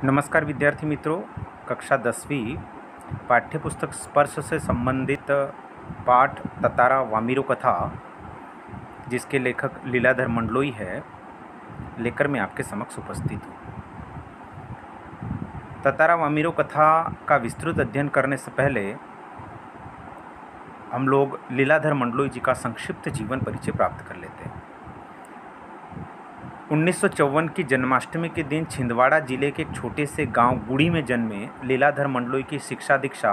नमस्कार विद्यार्थी मित्रों, कक्षा 10वीं पाठ्यपुस्तक स्पर्श से संबंधित पाठ ततारा वामिरो कथा, जिसके लेखक लीलाधर मंडलोई है, लेकर मैं आपके समक्ष उपस्थित हूँ। ततारा वामिरो कथा का विस्तृत अध्ययन करने से पहले हम लोग लीलाधर मंडलोई जी का संक्षिप्त जीवन परिचय प्राप्त कर लेते हैं। 1954 की जन्माष्टमी के दिन छिंदवाड़ा जिले के एक छोटे से गांव गुड़ी में जन्मे लीलाधर मंडलोई की शिक्षा दीक्षा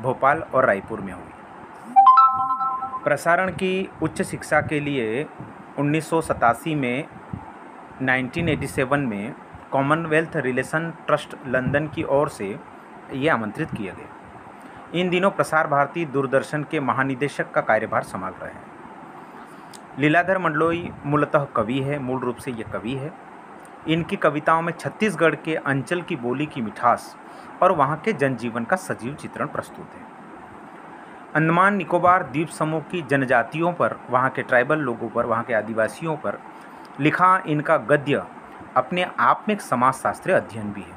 भोपाल और रायपुर में हुई। प्रसारण की उच्च शिक्षा के लिए 1987 में 1987 में कॉमनवेल्थ रिलेशन ट्रस्ट लंदन की ओर से ये आमंत्रित किए गए। इन दिनों प्रसार भारती दूरदर्शन के महानिदेशक का कार्यभार संभाल रहे हैं। लीलाधर मंडलोई मूलतः कवि है, मूल रूप से ये कवि है। इनकी कविताओं में छत्तीसगढ़ के अंचल की बोली की मिठास और वहाँ के जनजीवन का सजीव चित्रण प्रस्तुत है। अंडमान निकोबार द्वीप समूह की जनजातियों पर, वहाँ के ट्राइबल लोगों पर, वहाँ के आदिवासियों पर लिखा इनका गद्य अपने आप में एक समाजशास्त्रीय अध्ययन भी है।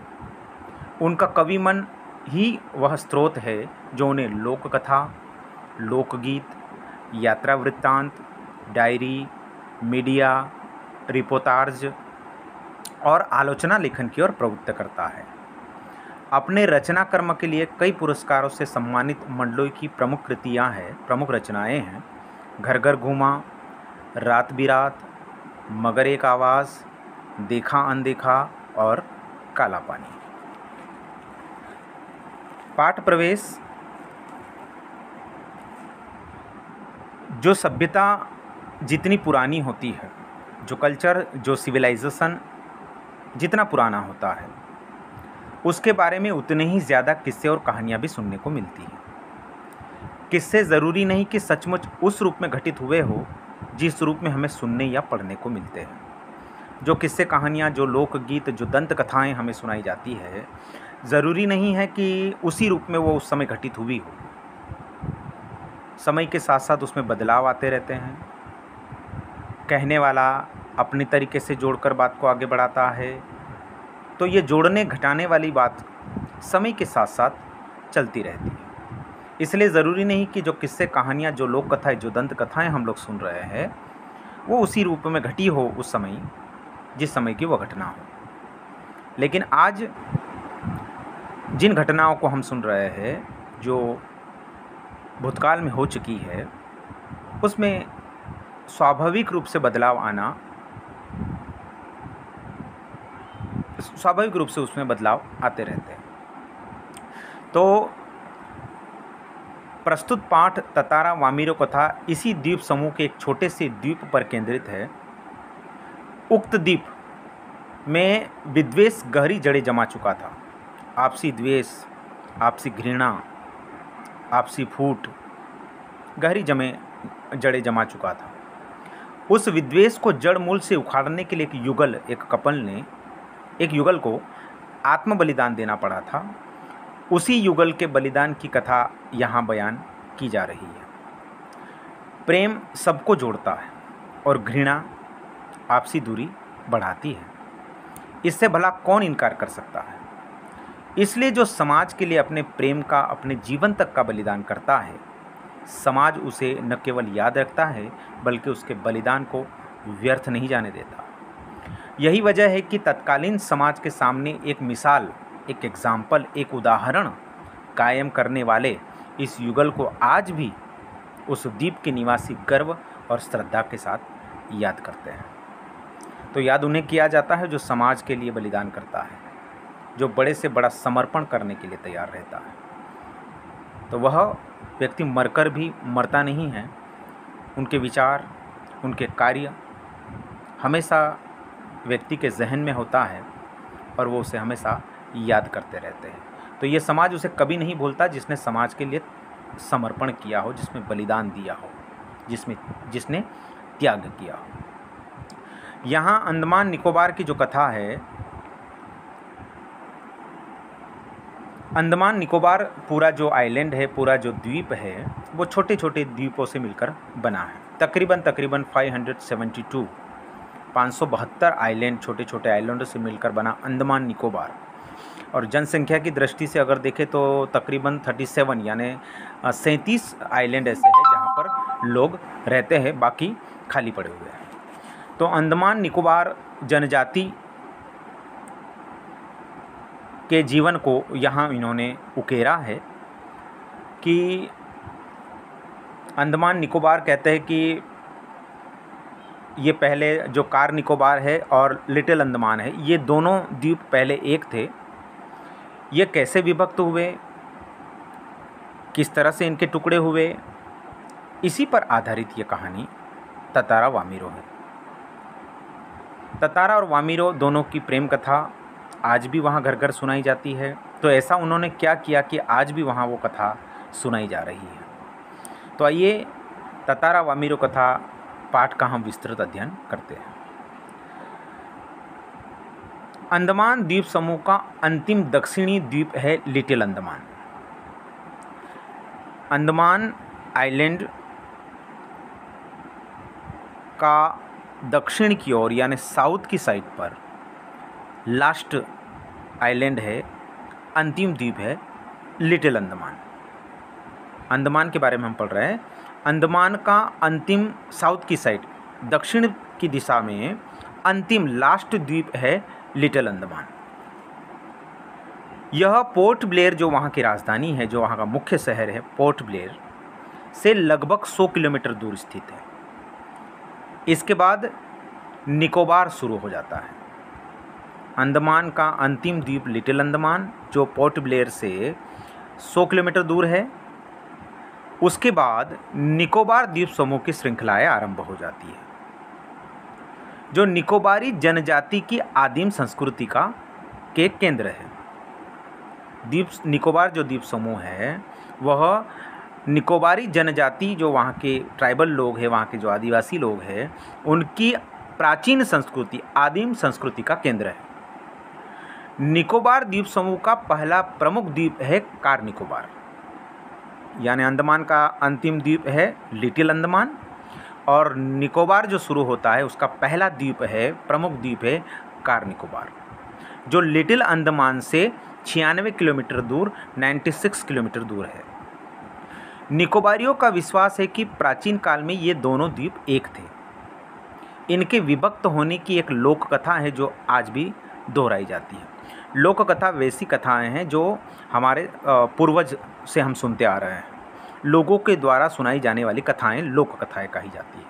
उनका कवि मन ही वह स्रोत है जो उन्हें लोक कथा, लोकगीत, यात्रा वृत्तांत, डायरी, मीडिया, रिपोर्टाज और आलोचना लेखन की ओर प्रवृत्त करता है। अपने रचना कर्म के लिए कई पुरस्कारों से सम्मानित मंडलोई की प्रमुख रचनाएं हैं घर घर घूमा, रात बिरात, मगर एक आवाज़, देखा अनदेखा और काला पानी। पाठ प्रवेश। जो सभ्यता जितनी पुरानी होती है, जो कल्चर, जो सिविलाइजेशन जितना पुराना होता है, उसके बारे में उतने ही ज़्यादा किस्से और कहानियाँ भी सुनने को मिलती हैं। किस्से ज़रूरी नहीं कि सचमुच उस रूप में घटित हुए हो जिस रूप में हमें सुनने या पढ़ने को मिलते हैं। जो किस्से कहानियाँ, जो लोकगीत, जो दंत कथाएँ हमें सुनाई जाती है, ज़रूरी नहीं है कि उसी रूप में वो उस समय घटित हुई हो। समय के साथ साथ उसमें बदलाव आते रहते हैं। कहने वाला अपने तरीके से जोड़कर बात को आगे बढ़ाता है, तो ये जोड़ने घटाने वाली बात समय के साथ साथ चलती रहती है। इसलिए ज़रूरी नहीं कि जो किस्से कहानियाँ, जो लोक कथाएँ, जो दंत कथाएँ हम लोग सुन रहे हैं, वो उसी रूप में घटी हो उस समय, जिस समय की वो घटना हो। लेकिन आज जिन घटनाओं को हम सुन रहे हैं, जो भूतकाल में हो चुकी है, उसमें स्वाभाविक रूप से बदलाव आना, स्वाभाविक रूप से उसमें बदलाव आते रहते हैं। तो प्रस्तुत पाठ ततारा वामिरो कथा इसी द्वीप समूह के एक छोटे से द्वीप पर केंद्रित है। उक्त द्वीप में विद्वेष गहरी जड़ें जमा चुका था। आपसी द्वेष, आपसी घृणा, आपसी फूट गहरी जड़ें जमा चुका था। उस विद्वेष को जड़ मूल से उखाड़ने के लिए एक युगल को आत्म बलिदान देना पड़ा था। उसी युगल के बलिदान की कथा यहाँ बयान की जा रही है। प्रेम सबको जोड़ता है और घृणा आपसी दूरी बढ़ाती है। इससे भला कौन इनकार कर सकता है। इसलिए जो समाज के लिए अपने प्रेम का, अपने जीवन तक का बलिदान करता है, समाज उसे न केवल याद रखता है बल्कि उसके बलिदान को व्यर्थ नहीं जाने देता। यही वजह है कि तत्कालीन समाज के सामने एक मिसाल, एक एग्जाम्पल, एक उदाहरण कायम करने वाले इस युगल को आज भी उस द्वीप के निवासी गर्व और श्रद्धा के साथ याद करते हैं। तो याद उन्हें किया जाता है जो समाज के लिए बलिदान करता है, जो बड़े से बड़ा समर्पण करने के लिए तैयार रहता है। तो वह व्यक्ति मरकर भी मरता नहीं है। उनके विचार, उनके कार्य हमेशा व्यक्ति के जहन में होता है और वो उसे हमेशा याद करते रहते हैं। तो ये समाज उसे कभी नहीं भूलता जिसने समाज के लिए समर्पण किया हो, जिसमें बलिदान दिया हो, जिसने त्याग किया हो। यहाँ अंडमान निकोबार की जो कथा है, अंडमान निकोबार पूरा जो आइलैंड है, पूरा जो द्वीप है, वो छोटे छोटे द्वीपों से मिलकर बना है। तकरीबन 572 आइलैंड, छोटे छोटे आइलैंडों से मिलकर बना अंडमान निकोबार। और जनसंख्या की दृष्टि से अगर देखें तो तकरीबन 37 यानी 37 आइलैंड ऐसे हैं जहाँ पर लोग रहते हैं, बाकी खाली पड़े हुए हैं। तो अंडमान निकोबार जनजाति के जीवन को यहाँ इन्होंने उकेरा है कि अंडमान निकोबार कहते हैं कि ये पहले जो कार निकोबार है और लिटिल अंडमान है, ये दोनों द्वीप पहले एक थे। ये कैसे विभक्त हुए, किस तरह से इनके टुकड़े हुए, इसी पर आधारित ये कहानी ततारा वामीरो है। ततारा और वामीरो दोनों की प्रेम कथा आज भी वहाँ घर घर सुनाई जाती है। तो ऐसा उन्होंने क्या किया कि आज भी वहाँ वो कथा सुनाई जा रही है। तो आइए ततारा वामीरो कथा पाठ का हम विस्तृत अध्ययन करते हैं। अंडमान द्वीप समूह का अंतिम दक्षिणी द्वीप है लिटिल अंडमान। अंडमान आइलैंड का दक्षिण की ओर यानी साउथ की साइड पर लास्ट आइलैंड है, अंतिम द्वीप है लिटिल अंडमान। अंडमान के बारे में हम पढ़ रहे हैं। अंडमान का अंतिम साउथ की साइड दक्षिण की दिशा में अंतिम लास्ट द्वीप है लिटिल अंडमान। यह पोर्ट ब्लेयर जो वहाँ की राजधानी है, जो वहाँ का मुख्य शहर है, पोर्ट ब्लेयर से लगभग 100 किलोमीटर दूर स्थित है। इसके बाद निकोबार शुरू हो जाता है। अंडमान का अंतिम द्वीप लिटिल अंडमान जो पोर्ट ब्लेयर से 100 किलोमीटर दूर है। उसके बाद निकोबार द्वीप समूह की श्रृंखलाएं आरंभ हो जाती है, जो निकोबारी जनजाति की आदिम संस्कृति का के केंद्र है। द्वीप निकोबार जो द्वीप समूह है वह निकोबारी जनजाति जो वहाँ के ट्राइबल लोग हैं, वहाँ के जो आदिवासी लोग हैं, उनकी प्राचीन संस्कृति, आदिम संस्कृति का केंद्र है। निकोबार द्वीप समूह का पहला प्रमुख द्वीप है कार निकोबार, यानी अंडमान का अंतिम द्वीप है लिटिल अंडमान, और निकोबार जो शुरू होता है उसका पहला द्वीप है, प्रमुख द्वीप है कार निकोबार, जो लिटिल अंडमान से 96 किलोमीटर दूर 96 किलोमीटर दूर है। निकोबारियों का विश्वास है कि प्राचीन काल में ये दोनों द्वीप एक थे। इनके विभक्त होने की एक लोक कथा है जो आज भी दोहराई जाती है। लोक कथा वैसी कथाएं हैं जो हमारे पूर्वज से हम सुनते आ रहे हैं। लोगों के द्वारा सुनाई जाने वाली कथाएं लोक कथाएं कही जाती है,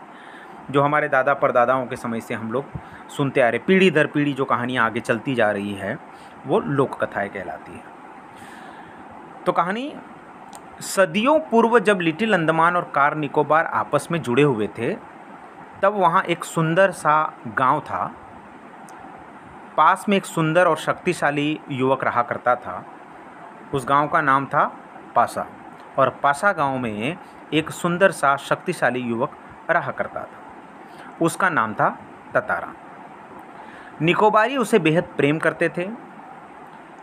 जो हमारे दादा परदादाओं के समय से हम लोग सुनते आ रहे, पीढ़ी दर पीढ़ी जो कहानियाँ आगे चलती जा रही है वो लोक कथाएं कहलाती है। तो कहानी सदियों पूर्व जब लिटिल अंडमान और कार निकोबार आपस में जुड़े हुए थे, तब वहाँ एक सुंदर सा गांव था। पास में एक सुंदर और शक्तिशाली युवक रहा करता था। उस गांव का नाम था पासा, और पासा गांव में एक सुंदर सा शक्तिशाली युवक रहा करता था। उसका नाम था ततारा। निकोबारी उसे बेहद प्रेम करते थे।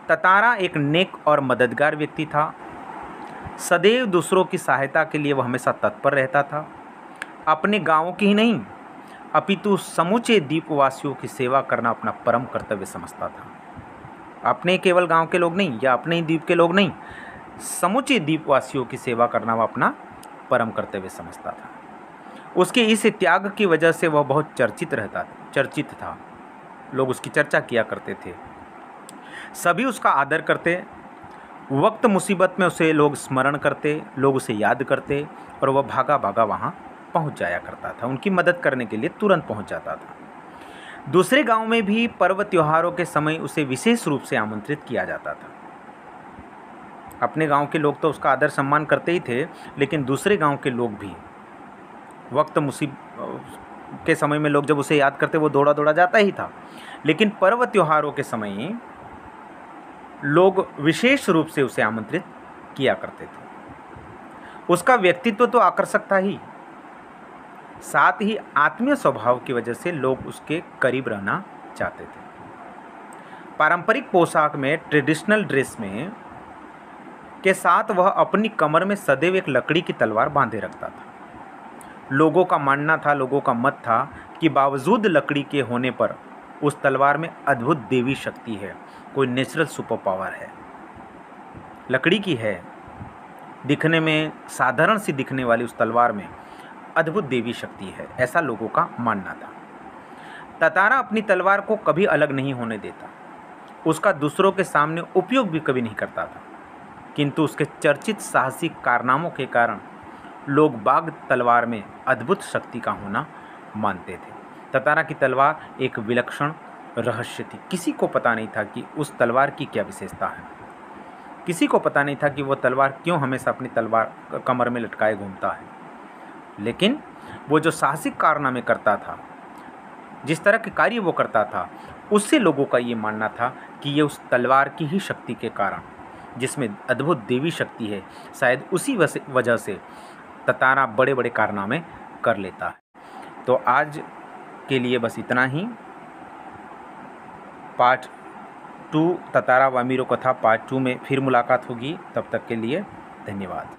ततारा एक नेक और मददगार व्यक्ति था। सदैव दूसरों की सहायता के लिए वह हमेशा तत्पर रहता था। अपने गाँव की ही नहीं अपितु समूचे द्वीपवासियों की सेवा करना अपना परम कर्तव्य समझता था। अपने केवल गांव के लोग नहीं या अपने ही द्वीप के लोग नहीं, समूचे द्वीपवासियों की सेवा करना वह अपना परम कर्तव्य समझता था। उसके इस त्याग की वजह से वह बहुत चर्चित था। लोग उसकी चर्चा किया करते थे, सभी उसका आदर करते। वक्त मुसीबत में उसे लोग स्मरण करते, लोग उसे याद करते, और वह भागा भागा वहाँ पहुँच जाया करता था। उनकी मदद करने के लिए तुरंत पहुँच जाता था। दूसरे गांव में भी पर्व त्योहारों के समय उसे विशेष रूप से आमंत्रित किया जाता था। अपने गांव के लोग तो उसका आदर सम्मान करते ही थे, लेकिन दूसरे गांव के लोग भी वक्त मुसीबत के समय में लोग जब उसे याद करते वो दौड़ा दौड़ा जाता ही था। लेकिन पर्व त्योहारों के समय लोग विशेष रूप से उसे आमंत्रित किया करते थे। उसका व्यक्तित्व तो आकर्षक था ही, साथ ही आत्मीय स्वभाव की वजह से लोग उसके करीब रहना चाहते थे। पारंपरिक पोशाक में, ट्रेडिशनल ड्रेस में के साथ वह अपनी कमर में सदैव एक लकड़ी की तलवार बांधे रखता था। लोगों का मानना था, लोगों का मत था कि बावजूद लकड़ी के होने पर उस तलवार में अद्भुत देवी शक्ति है, कोई नेचुरल सुपर पावर है, लकड़ी की है, दिखने में साधारण सी दिखने वाली उस तलवार में अद्भुत देवी शक्ति है, ऐसा लोगों का मानना था। ततारा अपनी तलवार को कभी अलग नहीं होने देता, उसका दूसरों के सामने उपयोग भी कभी नहीं करता था, किंतु उसके चर्चित साहसिक कारनामों के कारण लोग बाघ तलवार में अद्भुत शक्ति का होना मानते थे। ततारा की तलवार एक विलक्षण रहस्य थी, किसी को पता नहीं था कि उस तलवार की क्या विशेषता है, किसी को पता नहीं था कि वह तलवार क्यों हमेशा अपनी तलवार कमर में लटकाए घूमता है। लेकिन वो जो साहसिक कारनामे करता था, जिस तरह के कार्य वो करता था, उससे लोगों का ये मानना था कि ये उस तलवार की ही शक्ति के कारण, जिसमें अद्भुत देवी शक्ति है, शायद उसी वजह से ततारा बड़े बड़े कारनामे कर लेता है। तो आज के लिए बस इतना ही। पार्ट 2 ततारा व अमीरो कथा पार्ट 2 में फिर मुलाकात होगी। तब तक के लिए धन्यवाद।